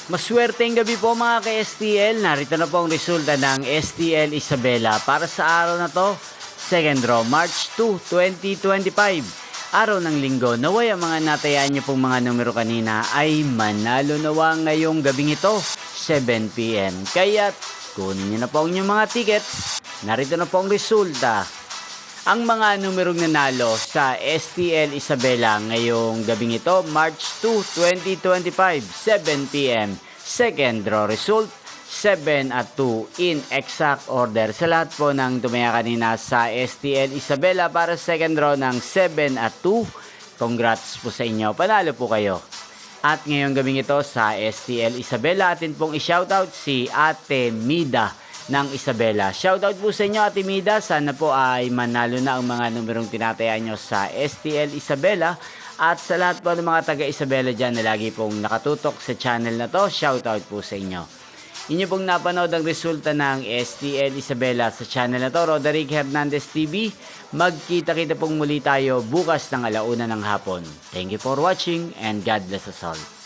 Maswerteng gabi po mga ka-STL. Narito na po ang resulta ng STL Isabela para sa araw na to. Second draw, March 2, 2025. Araw ng linggo. Naway ang mga natayaan nyo pong mga numero kanina ay manalo nawa ngayong gabing ito, 7 PM. Kaya kunin nyo na po ang inyong mga tickets. Narito na po ang resulta. Ang mga numerong nanalo sa STL Isabela ngayong gabing ito, March 2, 2025, 7 PM. Second draw result, 7 at 2 in exact order. Sa lahat po ng tumaya kanina sa STL Isabela para second draw ng 7 at 2, congrats po sa inyo. Panalo po kayo. At ngayong gabing ito sa STL Isabela, atin pong i-shoutout si Ate Mida ng Isabela. Shoutout po sa inyo Ate Mida. Sana po ay manalo na ang mga numerong tinataya nyo sa STL Isabela. At sa lahat po ng mga taga Isabela dyan na lagi pong nakatutok sa channel na to, shoutout po sa inyo. Inyo pong napanood ang resulta ng STL Isabela sa channel na to, Roderick Hernandez TV. Magkita-kita pong muli tayo bukas ng 1:00 ng hapon. Thank you for watching and God bless us all.